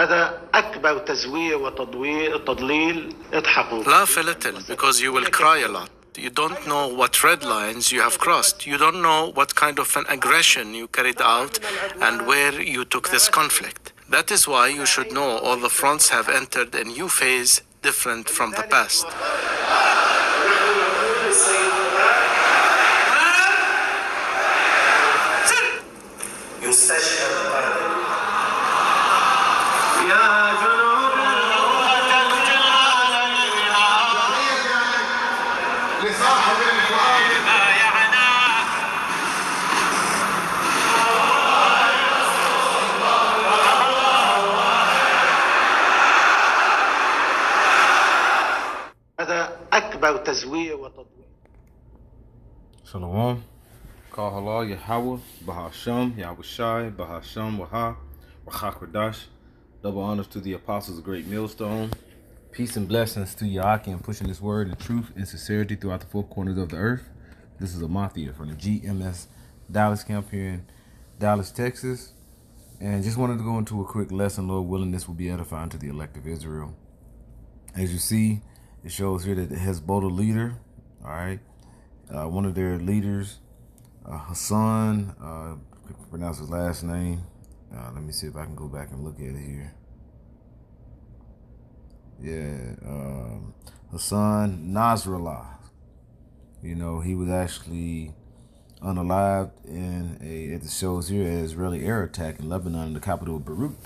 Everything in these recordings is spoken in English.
هذا أكبر تزوير وتضليل. اضحكوا. Laugh a little because you will cry a lot. You don't know what red lines you have crossed. You don't know what kind of an aggression you carried out and where you took this conflict. That is why you should know all the fronts have entered a new phase different from the past. هذا أكبر تزوير وتضليل. Shalom. Kahala Yahweh, Bahasham, Yahushai, Bahasham, Waha, Wahakradash. Double honors to the apostles of Great Millstone. Peace and blessings to Yahaki pushing this word in truth and sincerity throughout the four corners of the earth. This is Amathia from the GMS Dallas camp here in Dallas, Texas. And just wanted to go into a quick lesson. Lord willing, this will be edifying to the elect of Israel. As you see, it shows here that the Hezbollah leader, all right, one of their leaders, Hassan, pronounce his last name. Let me see if I can go back and look at it here. Yeah, Hassan Nasrallah. You know, he was actually unalived in it shows here, an Israeli air attack in Lebanon in the capital of Beirut.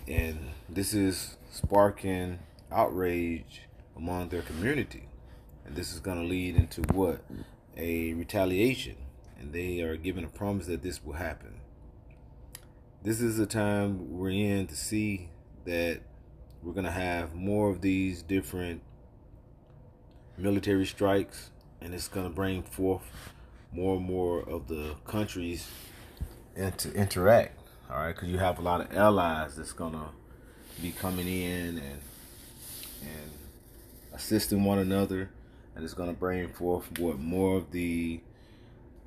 And this is sparking outrage among their community. And this is going to lead into what? A retaliation. And they are given a promise that this will happen. This is a time we're in to see that we're going to have more of these different military strikes, and it's going to bring forth more and more of the countries and to interact. All right, because you have a lot of allies that's going to be coming in and assisting one another, and it's going to bring forth more of the,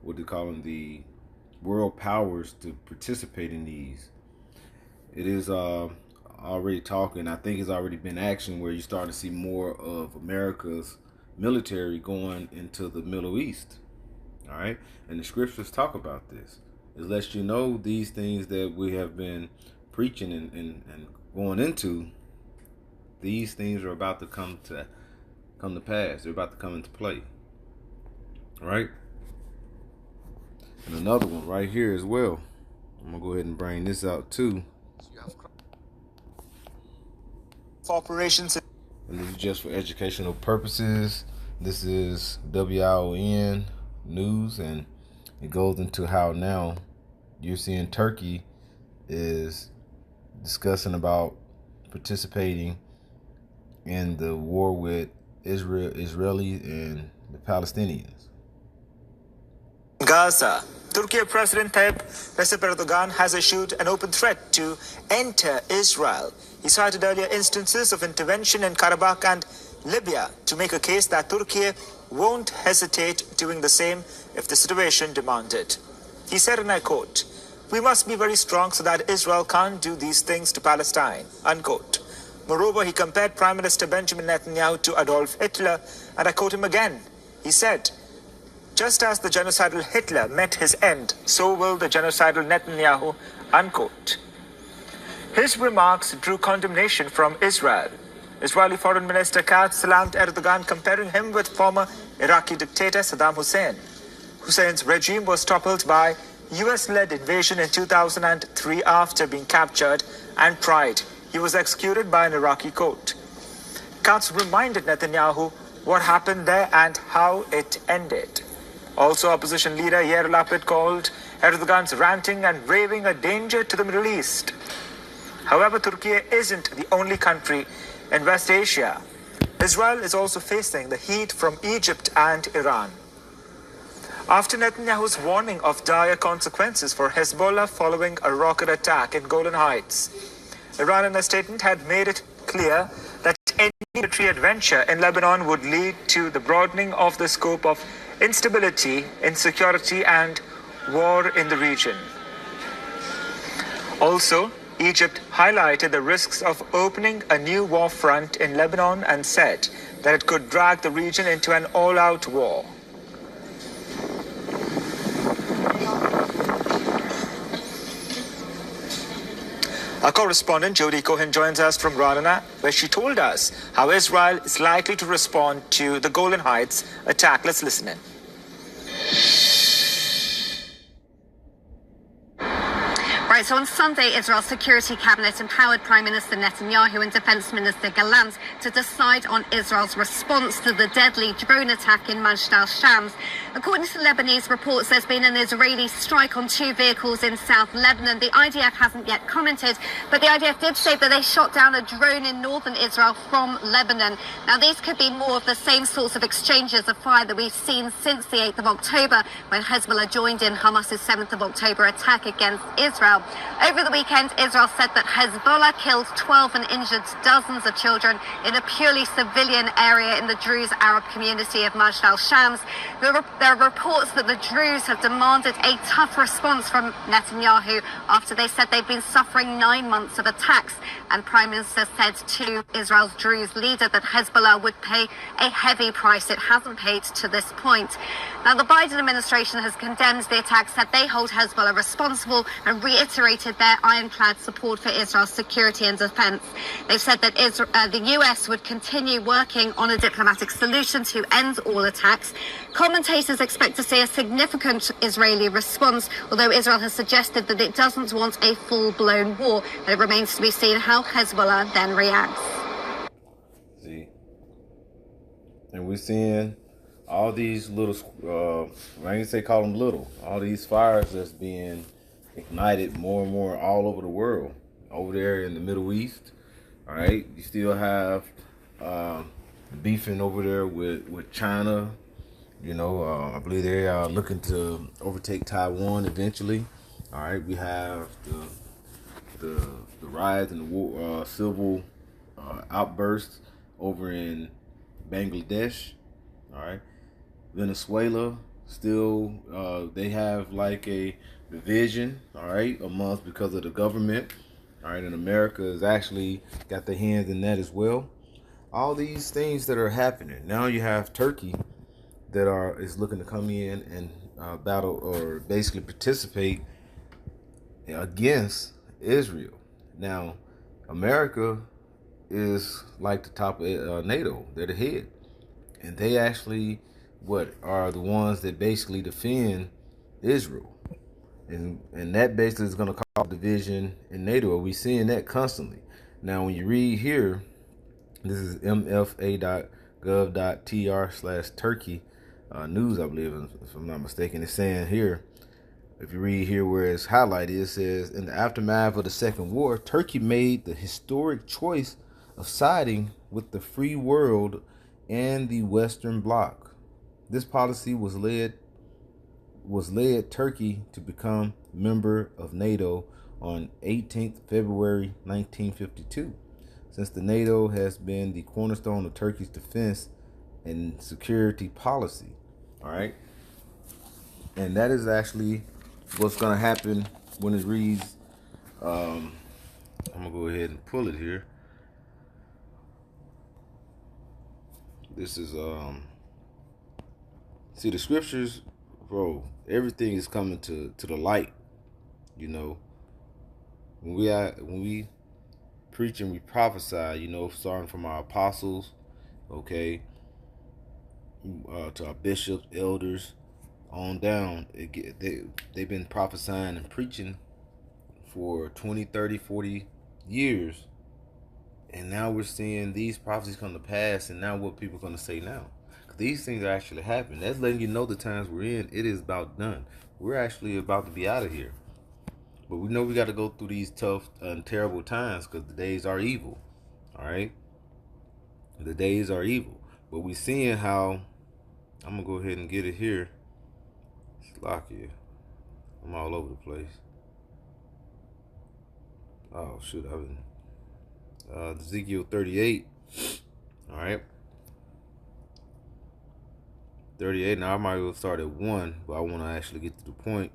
what they call them, the world powers to participate in these. It is already talking. I think it's already been action where you start to see more of America's military going into the Middle East. All right, and the scriptures talk about this. It lets you know these things that we have been preaching and going into. These things are about to come to pass. They're about to come into play. All right. And another one right here as well. I'm gonna go ahead and bring this out too. Operations. And this is just for educational purposes. This is WION News, and it goes into how now you're seeing Turkey is discussing about participating in the war with Israelis and the Palestinians. Gaza. Turkey President Tayyip Recep Erdogan has issued an open threat to enter Israel. He cited earlier instances of intervention in Karabakh and Libya to make a case that Turkey won't hesitate doing the same if the situation demanded. He said, and I quote, "We must be very strong so that Israel can't do these things to Palestine," unquote. Moreover, he compared Prime Minister Benjamin Netanyahu to Adolf Hitler, and I quote him again. He said, "Just as the genocidal Hitler met his end, so will the genocidal Netanyahu," unquote. His remarks drew condemnation from Israel. Israeli Foreign Minister Katz slammed Erdogan, comparing him with former Iraqi dictator Saddam Hussein. Hussein's regime was toppled by US-led invasion in 2003 after being captured and tried. He was executed by an Iraqi court. Katz reminded Netanyahu what happened there and how it ended. Also, opposition leader Yair Lapid called Erdogan's ranting and raving a danger to the Middle East. However, Turkey isn't the only country in West Asia. Israel is also facing the heat from Egypt and Iran. After Netanyahu's warning of dire consequences for Hezbollah following a rocket attack in Golan Heights, Iran in a statement had made it clear that any military adventure in Lebanon would lead to the broadening of the scope of instability, insecurity, and war in the region. Also, Egypt highlighted the risks of opening a new war front in Lebanon and said that it could drag the region into an all-out war. Our correspondent Jody Cohen joins us from Rana, where she told us how Israel is likely to respond to the Golan Heights attack. Let's listen in. Right, so on Sunday, Israel's Security Cabinet empowered Prime Minister Netanyahu and Defense Minister Gallant to decide on Israel's response to the deadly drone attack in Majd al-Shams. According to Lebanese reports, there's been an Israeli strike on 2 vehicles in South Lebanon. The IDF hasn't yet commented, but the IDF did say that they shot down a drone in northern Israel from Lebanon. Now, these could be more of the same sorts of exchanges of fire that we've seen since the 8th of October, when Hezbollah joined in Hamas's 7th of October attack against Israel. Over the weekend, Israel said that Hezbollah killed 12 and injured dozens of children in a purely civilian area in the Druze Arab community of Majd al-Shams. There are reports that the Druze have demanded a tough response from Netanyahu after they said they've been suffering 9 months of attacks. And Prime Minister said to Israel's Druze leader that Hezbollah would pay a heavy price it hasn't paid to this point. Now, the Biden administration has condemned the attacks, said they hold Hezbollah responsible, and reiterated their ironclad support for Israel's security and defense. They've said that the US would continue working on a diplomatic solution to end all attacks. Commentators expect to see a significant Israeli response, although Israel has suggested that it doesn't want a full-blown war. But it remains to be seen how Hezbollah then reacts. See, and we're seeing all these little, I ain't say call them little, all these fires that's being ignited more and more all over the world. Over there in the Middle East, all right, you still have beefing over there with China. You know, I believe they are looking to overtake Taiwan eventually. All right, we have the rise and the war, civil outbursts over in Bangladesh. All right, Venezuela still they have like a division. All right, amongst because of the government. All right, and America has actually got their hands in that as well. All these things that are happening now, you have Turkey that is looking to come in and battle or basically participate against Israel. Now, America is like the top of NATO; they're the head, and they actually are the ones that basically defend Israel, and that basically is going to cause division in NATO. We're seeing that constantly. Now, when you read here, this is mfa.gov.tr/Turkey news, I believe, if I'm not mistaken. It's saying here, if you read here where it's highlighted, it says, in the aftermath of the Second War, Turkey made the historic choice of siding with the free world and the Western Bloc. This policy was led Turkey to become member of NATO on 18th February 1952. Since the NATO has been the cornerstone of Turkey's defense and security policy. All right. And that is actually what's going to happen when it reads. I'm going to go ahead and pull it here. This is, see, the scriptures, bro, everything is coming to the light. You know, when we preach and we prophesy, you know, starting from our apostles, okay, to our bishops, elders, on down, they've been prophesying and preaching for 20, 30, 40 years. And now we're seeing these prophecies come to pass, and now what people are going to say now. These things are actually happening. That's letting you know the times we're in. It is about done. We're actually about to be out of here. But we know we got to go through these tough and terrible times because the days are evil. All right? The days are evil. But we're seeing how, I'm going to go ahead and get it here. Slovakia. I'm all over the place. Oh, shoot. I've been... Ezekiel 38. All right. 38. Now, I might go start at 1, but I want to actually get to the point.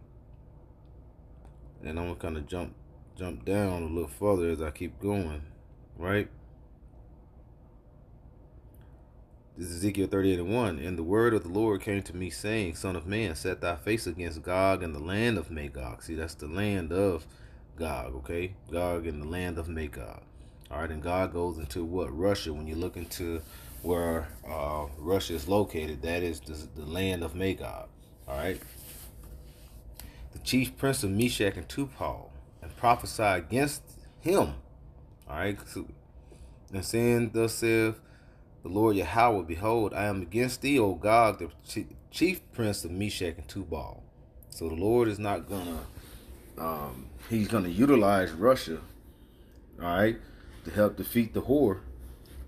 And I'm going to kind of jump jump down a little further as I keep going, right? This is Ezekiel 38:1. And the word of the Lord came to me, saying, Son of man, set thy face against Gog and the land of Magog. See, that's the land of Gog, okay? Gog and the land of Magog. All right, and God goes into what? Russia. When you look into where Russia is located, that is the land of Magog. All right. The chief prince of Meshach and Tubal, and prophesy against him. All right. So, and saying, thus saith the Lord Yahweh, behold, I am against thee, O Gog, the chief prince of Meshach and Tubal. So the Lord is not gonna, he's gonna utilize Russia, all right, to help defeat the whore,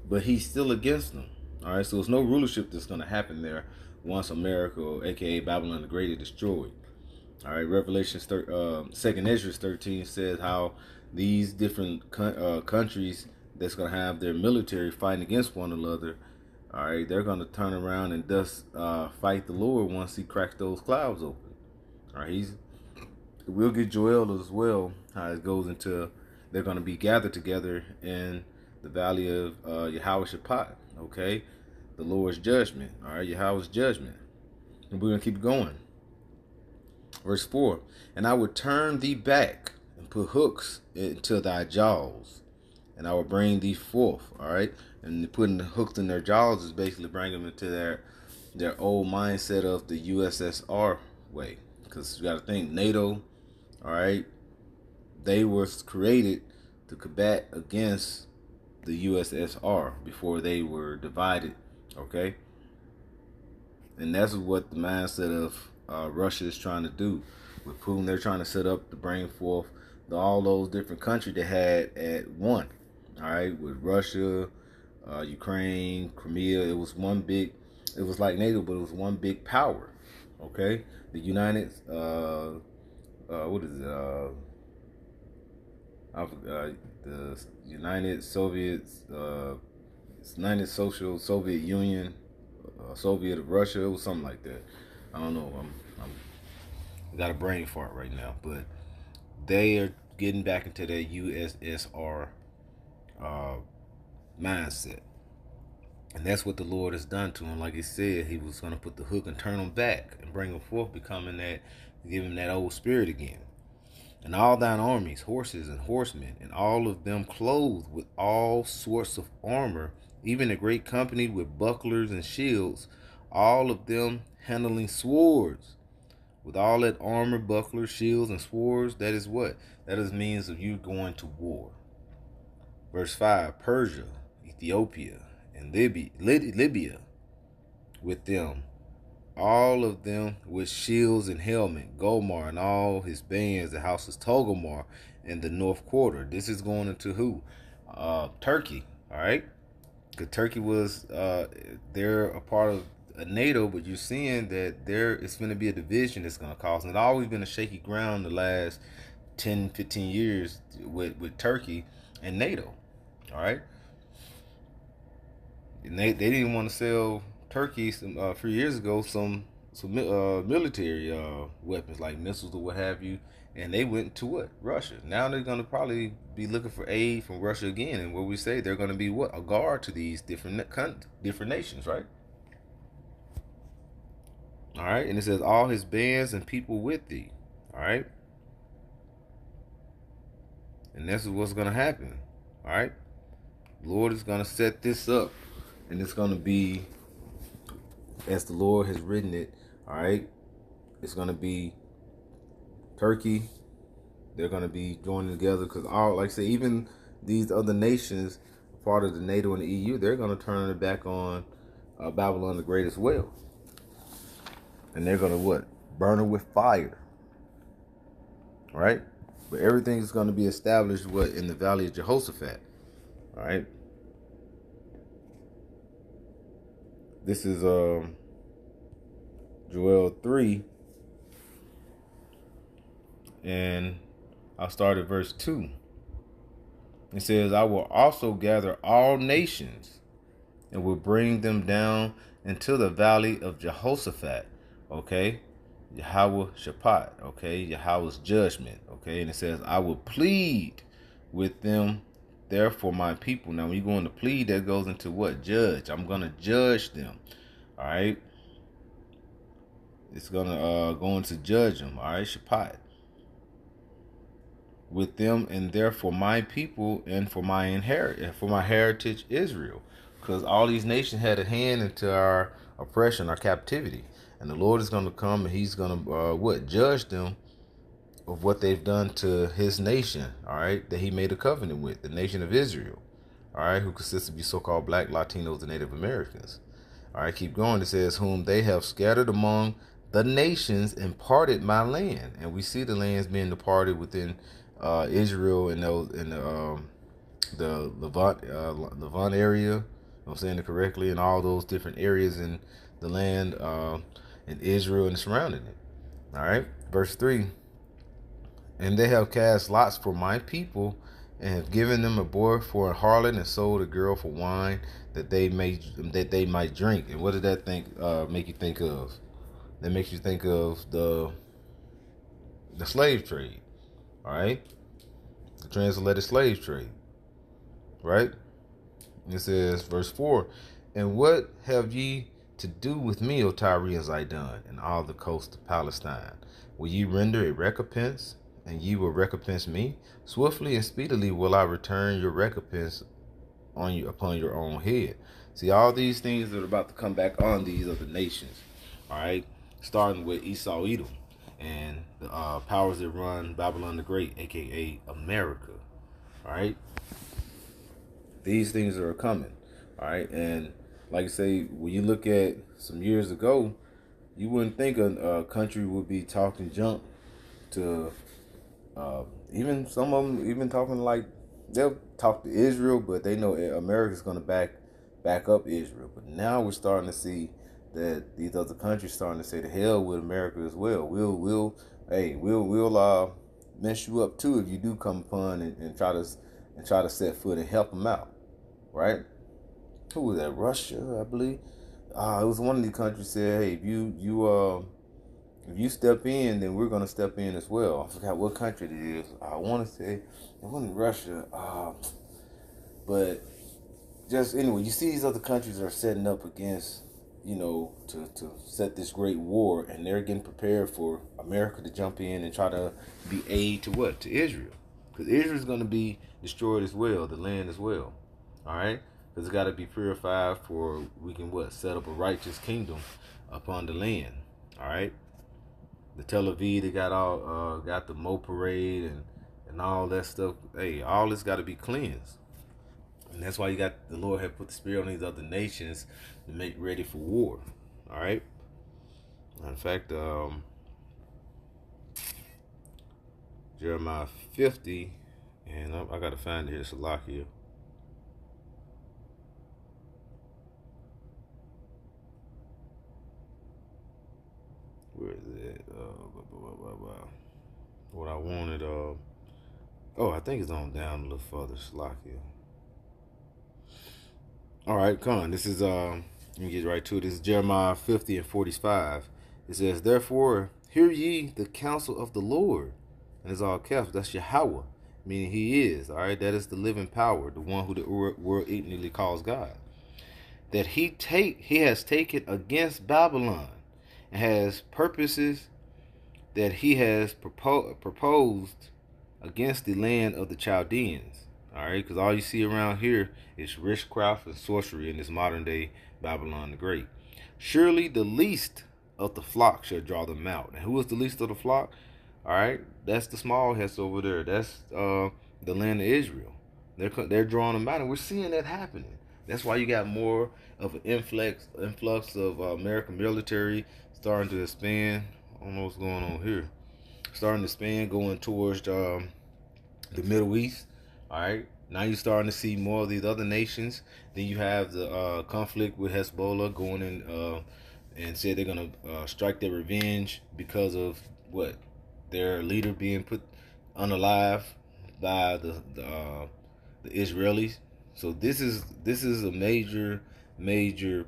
but he's still against them. All right, so there's no rulership that's gonna happen there once America, aka Babylon the Great, is destroyed. All right, Revelation 2nd Ezra 13 says how these different countries that's going to have their military fighting against one another, all right, they're going to turn around and thus fight the Lord once he cracks those clouds open. All right, we'll get Joel as well, how it goes into they're going to be gathered together in the valley of Yehoshaphat, okay, the Lord's judgment, all right, Yahweh's judgment. And we're going to keep going. Verse 4, and I will turn thee back and put hooks into thy jaws, and I will bring thee forth. All right, and putting the hooks in their jaws is basically bringing them into their old mindset of the USSR way. Because you got to think, NATO, all right, they were created to combat against the USSR before they were divided. Okay, and that's what the mindset of Russia is trying to do with Putin. They're trying to set up to bring forth all those different countries they had at one. All right, with Russia, Ukraine, Crimea. It was one big. It was like NATO, but it was one big power. Okay, the United. What is it? The United Soviets. United Social Soviet Union. Soviet of Russia. It was something like that. I don't know. I got a brain fart right now, but they are getting back into their USSR mindset, and that's what the Lord has done to him. Like he said, he was going to put the hook and turn them back and bring them forth, becoming that, give him that old spirit again. And all thine armies, horses and horsemen, and all of them clothed with all sorts of armor, even a great company with bucklers and shields, all of them handling swords. With all that armor, bucklers, shields, and swords, that is what? That is means of you going to war. Verse 5, Persia, Ethiopia, and Libya with them, all of them with shields and helmet, Gomar and all his bands, the houses Togomar and the north quarter. This is going into who? Turkey, all right? Because Turkey was, they're a part of NATO, but you're seeing that it's going to be a division that's going to cause. And it's always been a shaky ground the last 10, 15 years with Turkey and NATO, all right? And they didn't want to sell Turkey a few years ago some military weapons like missiles or what have you, and they went to what? Russia. Now they're going to probably be looking for aid from Russia again, and what we say, they're going to be what? A guard to these different nations, right? All right, and it says all his bands and people with thee. All right, and this is what's going to happen. All right, the Lord is going to set this up, and it's going to be as the Lord has written it. All right, it's going to be Turkey. They're going to be joining together because all, like I say, even these other nations, part of the NATO and the EU, they're going to turn it back on Babylon the Great as well. And they're going to what? Burn it with fire. Right? But everything is going to be established what? In the valley of Jehoshaphat. All right? This is Joel 3. And I'll start at verse 2. It says, I will also gather all nations and will bring them down into the valley of Jehoshaphat. Okay, Yahweh Shaphat, okay, Yahweh's judgment, okay, and it says, I will plead with them, therefore my people. Now, when you go into plead, that goes into what? Judge. I'm gonna judge them, all right. It's gonna go into judge them, all right, Shaphat, with them, and therefore my people, and for my heritage Israel, because all these nations had a hand into our oppression, our captivity. And the Lord is going to come, and he's going to, judge them of what they've done to his nation, all right, that he made a covenant with, the nation of Israel, all right, who consists of you so-called black, Latinos, and Native Americans. All right, keep going. It says, whom they have scattered among the nations and parted my land. And we see the lands being departed within Israel and those in the Levant area, I'm saying it correctly, and all those different areas in the land in Israel and surrounding it. All right, verse 3. And they have cast lots for my people, and have given them a boy for a harlot, and sold a girl for wine, that they might drink. And what did that make you think of? That makes you think of the slave trade. All right, the transatlantic slave trade. Right. It says, verse 4, and what have ye to do with me, O Tyre and Zidon, and all the coast of Palestine? Will ye render a recompense, and ye will recompense me? Swiftly and speedily will I return your recompense on you upon your own head. See, all these things that are about to come back on these other nations. All right, starting with Esau, Edom, and the powers that run Babylon the Great, aka America. All right. These things are coming, all right? And like I say, when you look at some years ago, you wouldn't think a country would be talking junk to, even some of them even talking like, they'll talk to Israel, but they know America's going to back up Israel. But now we're starting to see that these other countries starting to say to hell with America as well. We'll mess you up too if you do come upon and try to set foot and help them out. Right? Who was that? Russia, I believe. It was one of these countries said, "Hey, if you step in, then we're gonna step in as well." I forgot what country it is. I want to say it wasn't Russia, but just anyway, you see these other countries are setting up against, to set this great war, and they're getting prepared for America to jump in and try to be aid to what? To Israel, because Israel's gonna be destroyed as well, the land as well. All right, because it's got to be purified for we can set up a righteous kingdom upon the land. All right, the Tel Aviv, they got the Mo parade and all that stuff. Hey, all this got to be cleansed, and that's why you got the Lord have put the Spirit on these other nations to make ready for war. All right. In fact, Jeremiah 50, and I got to find it here, Salakia. Where is it? What I wanted. I think it's on down a little further. Slakia. All right, come on. This is let me get right to it. This is Jeremiah 50 and 45. It says, "Therefore, hear ye the counsel of the Lord," and it's all caps. That's Yahweh, meaning He is. All right, that is the living power, the one who the world ignorantly calls God. That He has taken against Babylon, and has purposes that He has proposed against the land of the Chaldeans. All right, because all you see around here is witchcraft and sorcery in this modern day Babylon the Great. Surely the least of the flock shall draw them out. And who is the least of the flock? All right, that's the small heads over there. That's the land of Israel. They're drawing them out, and we're seeing that happening. That's why you got more of an influx of American military starting to expand. I don't know what's going on here. Starting to expand, going towards the Middle East. All right. Now you're starting to see more of these other nations. Then you have the conflict with Hezbollah going in and said they're going to strike their revenge because of what? Their leader being put unalive by the Israelis. So this is a major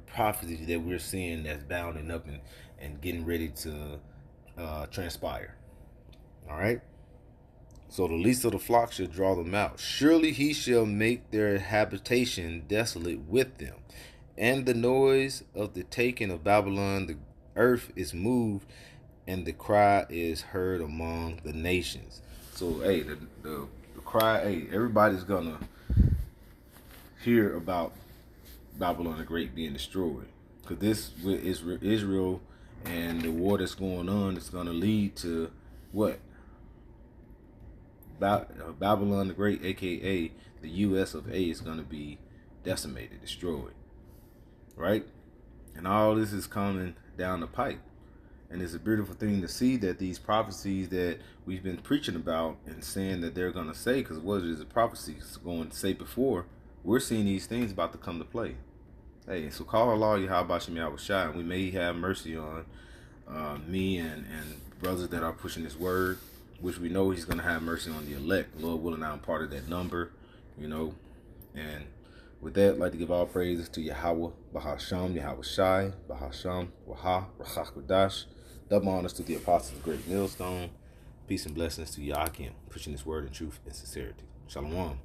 prophecy that we're seeing that's bounding up and getting ready to transpire. All right. So the least of the flock shall draw them out. Surely he shall make their habitation desolate with them. And the noise of the taking of Babylon, the earth is moved, and the cry is heard among the nations. So, hey, the cry, hey, everybody's gonna hear about Babylon the Great being destroyed. Because this with Israel and the war that's going on is gonna lead to what? Babylon the Great, aka the US of A, is gonna be decimated, destroyed. Right? And all this is coming down the pipe. And it's a beautiful thing to see that these prophecies that we've been preaching about and saying that they're going to say, because what is the prophecies going to say before, we're seeing these things about to come to play. Hey, so call Allah Yahweh Shem Yahweh Shai, and we may have mercy on me and brothers that are pushing this word, which we know he's going to have mercy on the elect. Lord willing, I'm part of that number, you know. And with that, I'd like to give all praises to Yahweh, Bahasham, Yahweh Shai, Bahasham, Waha, Rachach Kodash. Double honors to the apostles of Great Millstone. Peace and blessings to Yakim, pushing this word in truth and sincerity. Shalom.